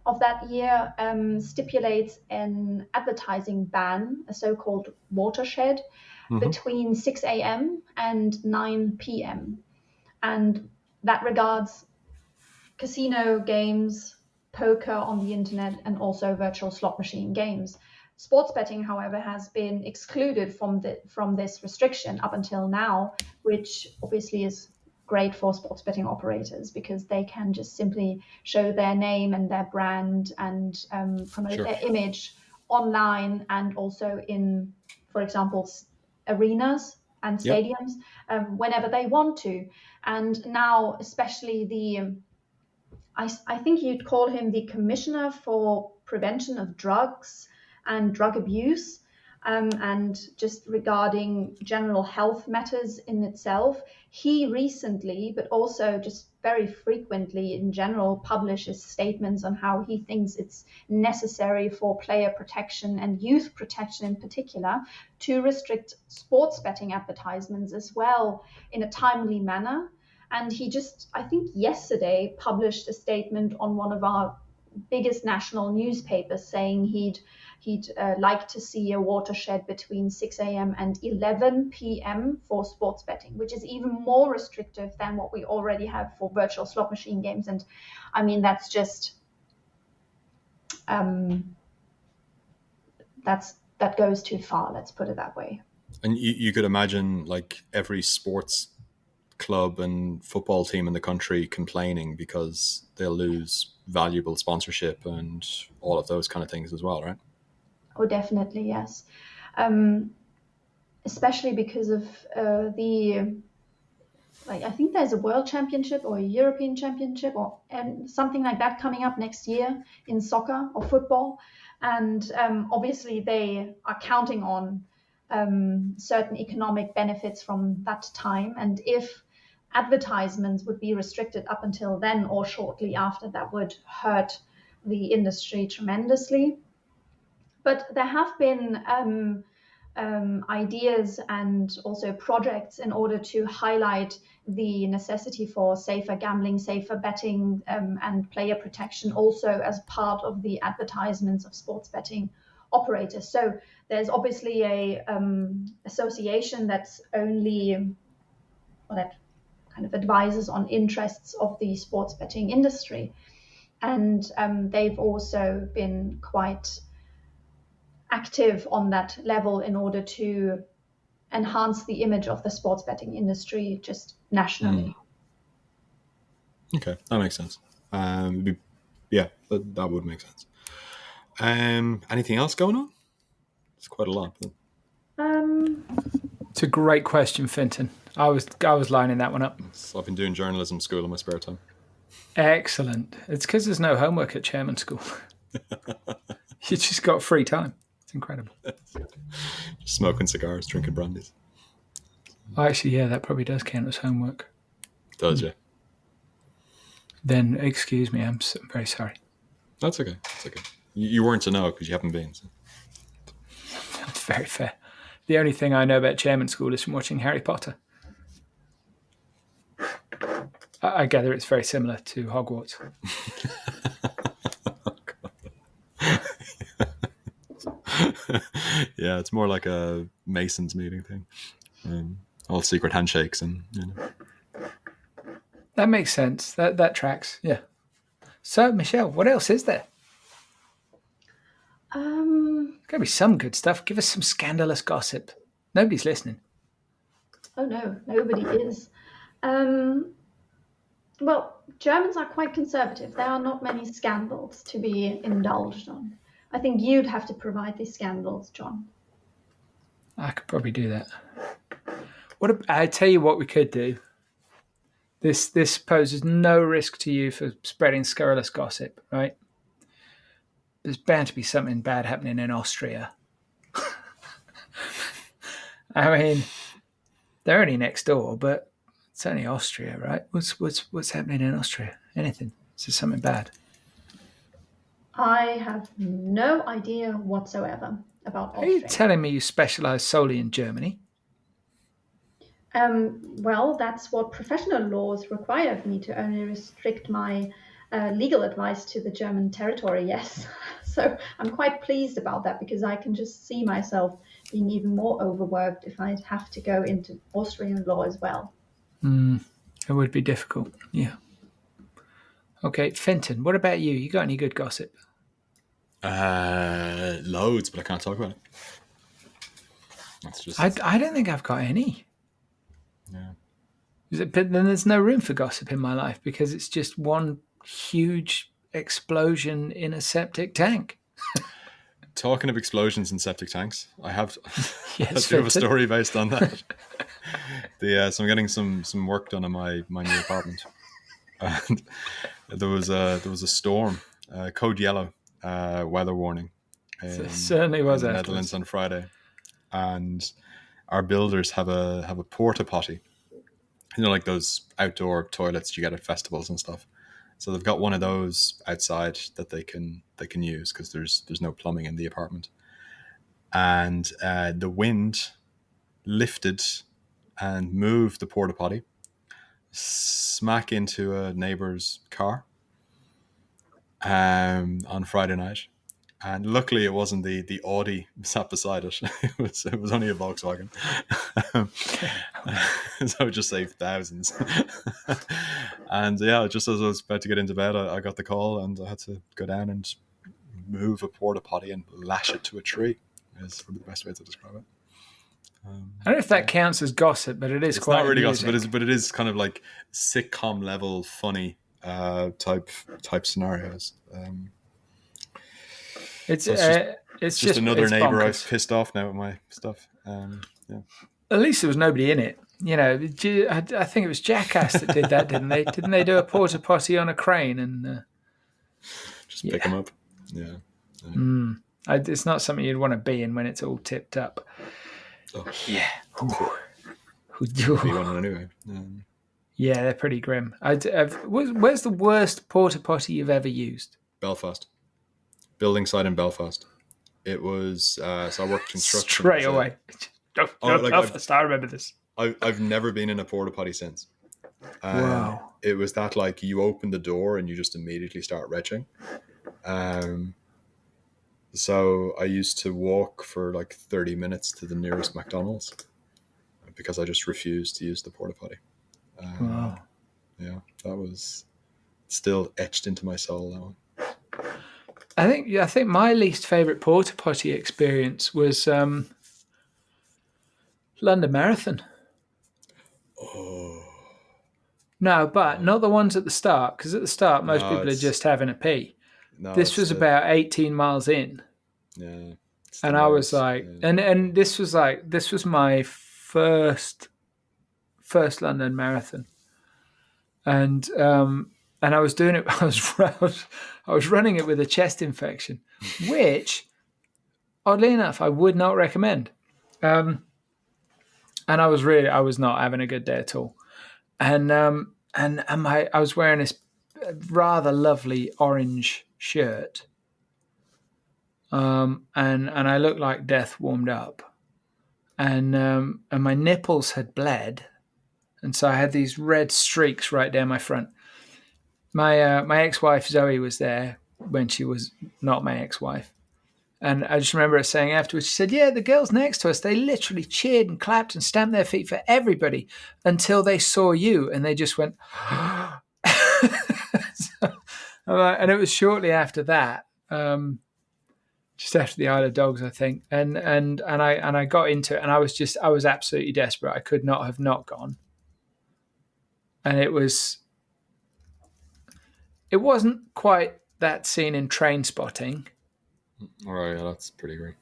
of that year stipulates an advertising ban, a so-called watershed, between 6 a.m. and 9 p.m. And that regards casino games, poker on the internet, and also virtual slot machine games. Sports betting, however, has been excluded from this restriction up until now, which obviously is great for sports betting operators because they can just simply show their name and their brand and promote their image online and also in, for example, arenas and stadiums whenever they want to. And now, especially I think you'd call him the Commissioner for Prevention of Drugs and Drug Abuse, and just regarding general health matters in itself. He recently, but also just very frequently in general, publishes statements on how he thinks it's necessary for player protection and youth protection in particular to restrict sports betting advertisements as well in a timely manner. And he just, I think yesterday, published a statement on one of our biggest national newspapers saying he'd like to see a watershed between 6 a.m. and 11 p.m. for sports betting, which is even more restrictive than what we already have for virtual slot machine games. And I mean, that's just, that goes too far, let's put it that way. And you could imagine like every sports club and football team in the country complaining because they'll lose valuable sponsorship and all of those kind of things as well, right? Oh, definitely, yes. Especially because of I think there's a world championship or a European championship or something like that coming up next year in soccer or football. And obviously they are counting on certain economic benefits from that time. And if advertisements would be restricted up until then or shortly after, that would hurt the industry tremendously. But there have been ideas and also projects in order to highlight the necessity for safer gambling, safer betting, and player protection also as part of the advertisements of sports betting operators. So there's obviously a association that's only, well, that kind of advises on interests of the sports betting industry. And they've also been quite active on that level in order to enhance the image of the sports betting industry just nationally. Okay, that makes sense. Yeah, that would make sense. Anything else going on? It's quite a lot. But... It's a great question, Fintan. I was lining that one up. So I've been doing journalism school in my spare time. Excellent. It's because there's no homework at chairman school. You just got free time. It's incredible. Just smoking cigars, drinking brandies. Actually, yeah, that probably does count as homework. Does, yeah. Then, excuse me, I'm very sorry. That's okay. It's okay. You weren't to know because you haven't been. So. That's very fair. The only thing I know about chairman school is from watching Harry Potter. I gather it's very similar to Hogwarts. Yeah, it's more like a Masons meeting thing. All secret handshakes and, you know. That makes sense. That tracks. Yeah. So, Michelle, what else is there? There's got to be some good stuff. Give us some scandalous gossip. Nobody's listening. Oh no, nobody is. Well, Germans are quite conservative. There are not many scandals to be indulged on. I think you'd have to provide these scandals, Jon. I could probably do that. I tell you what we could do. This poses no risk to you for spreading scurrilous gossip, right? There's bound to be something bad happening in Austria. I mean, they're only next door, but it's only Austria, right? What's happening in Austria? Anything? Is there something bad? I have no idea whatsoever about Austria. Are you telling me you specialise solely in Germany? Well, that's what professional laws require of me, to only restrict my legal advice to the German territory, yes. So I'm quite pleased about that, because I can just see myself being even more overworked if I have to go into Austrian law as well. It would be difficult, yeah. Okay, Fintan, what about you? You got any good gossip? Loads, but I can't talk about it. That's just... I don't think I've got any. Yeah. But then there's no room for gossip in my life, because it's just one huge explosion in a septic tank. Talking of explosions in septic tanks, I have Yes, a Fintan. story based on that. So I'm getting some work done on my new apartment, and there was a storm, code yellow, weather warning It in certainly was the afterwards. Netherlands on Friday, and our builders have a porta potty, like those outdoor toilets you get at festivals and stuff. So they've got one of those outside that they can use because there's no plumbing in the apartment. And the wind lifted and moved the porta potty smack into a neighbor's car on Friday night. And luckily, it wasn't the Audi sat beside it. It was only a Volkswagen, so it just saved thousands. And yeah, just as I was about to get into bed, I got the call, and I had to go down and move a porta potty and lash it to a tree. Is probably the best way to describe it. I don't know if that counts as gossip, but it is It's quite not really amusing. gossip, but it is kind of like sitcom level funny type scenarios. It's so it's just another it's neighbor bonkers. I've pissed off now with my stuff. Yeah. At least there was nobody in it. I think it was Jackass that did that, didn't they? Didn't they do a porta potty on a crane and Just pick them up. Yeah. it's not something you'd want to be in when it's all tipped up. Oh, Yeah. be one anyway. Yeah, they're pretty grim. Where's the worst porta potty you've ever used? Belfast. Building site in Belfast. It was so I worked construction Straight away. Belfast, I remember this. I've never been in a porta potty since. Wow. It was that like you open the door and you just immediately start retching. So I used to walk for like 30 minutes to the nearest McDonald's because I just refused to use the porta potty. Wow. Yeah, that was still etched into my soul, that one. I think my least favourite porta potty experience was London Marathon. Oh. No, but not the ones at the start, because at the start most people are it's- just having a pee. No, This it's was the- about 18 miles in, Yeah. it's and the I was worst, like, yeah. and this was my first London Marathon, and I was doing it. I was running it with a chest infection, which, oddly enough, I would not recommend. And I was not having a good day at all. And I was wearing this rather lovely orange shirt. And I looked like death warmed up. And my nipples had bled. And so I had these red streaks right down my front. My ex-wife Zoe was there when she was not my ex-wife. And I just remember her saying afterwards, she said, yeah, the girls next to us, they literally cheered and clapped and stamped their feet for everybody until they saw you. And they just went, and it was shortly after that, just after the Isle of Dogs, I think. And I got into it, and I was absolutely desperate. I could not have not gone. And it wasn't quite that scene in Train Spotting. All right, yeah, that's pretty great.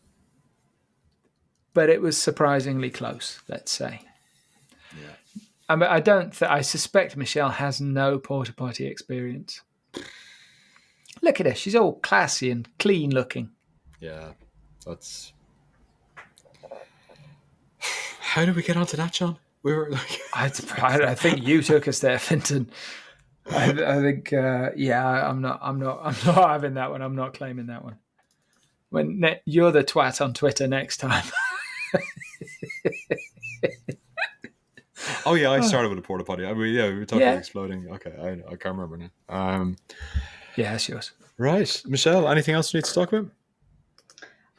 But it was surprisingly close, let's say. Yeah. I suspect Michelle has no porta potty experience. Look at her; she's all classy and clean looking. Yeah, that's. How did we get onto that, John? We were like. I think you took us there, Fintan. I think, I'm not having that one. I'm not claiming that one. You're the twat on Twitter next time. Oh yeah, I started with a porta potty. We were talking about Yeah. exploding. Okay, I can't remember now. Yeah, that's yours. Right, Michelle. Anything else you need to talk about?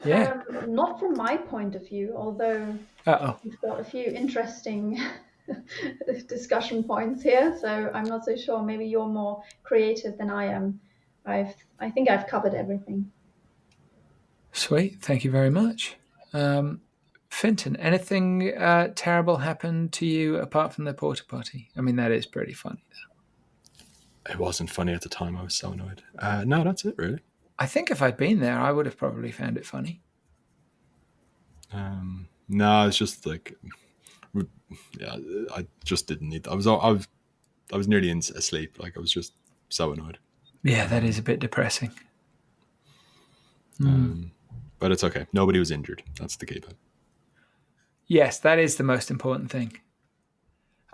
Yeah. Not from my point of view, although we've got a few interesting discussion points here. So I'm not so sure. Maybe you're more creative than I am. I think I've covered everything. Sweet. Thank you very much. Fintan, anything terrible happened to you apart from the porta potty? I mean, that is pretty funny, though. It wasn't funny at the time. I was so annoyed. No, that's it, really. I think if I'd been there, I would have probably found it funny. No, it's just like, yeah, I just didn't need. I was nearly asleep. Like I was just so annoyed. Yeah, that is a bit depressing. But it's okay. Nobody was injured. That's the key bit. Yes, that is the most important thing.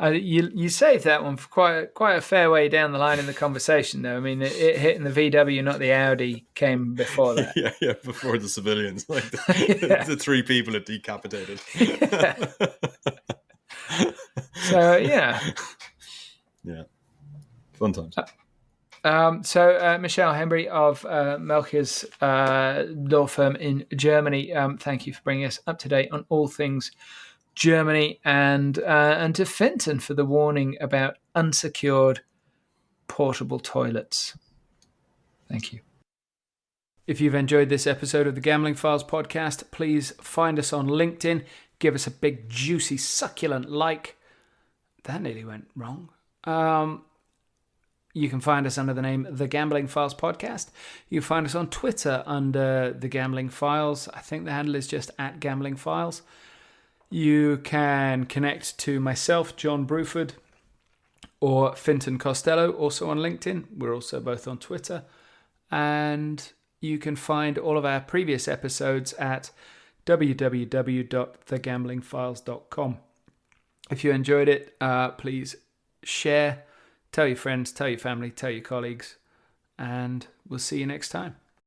You saved that one for quite a fair way down the line in the conversation, though. I mean, it hitting the VW, not the Audi, came before that. yeah, before the civilians, like the 3 people it decapitated. So yeah, fun times. So Michelle Hembury of Melchers Law Firm in Germany, thank you for bringing us up to date on all things Germany, and to Fintan for the warning about unsecured portable toilets. Thank you. If you've enjoyed this episode of the Gambling Files podcast, please find us on LinkedIn. Give us a big, juicy, succulent like. That nearly went wrong. You can find us under the name The Gambling Files Podcast. You can find us on Twitter under The Gambling Files. I think the handle is just @GamblingFiles. You can connect to myself, John Bruford, or Fintan Costello, also on LinkedIn. We're also both on Twitter. And you can find all of our previous episodes at www.thegamblingfiles.com. If you enjoyed it, please share, tell your friends, tell your family, tell your colleagues, and we'll see you next time.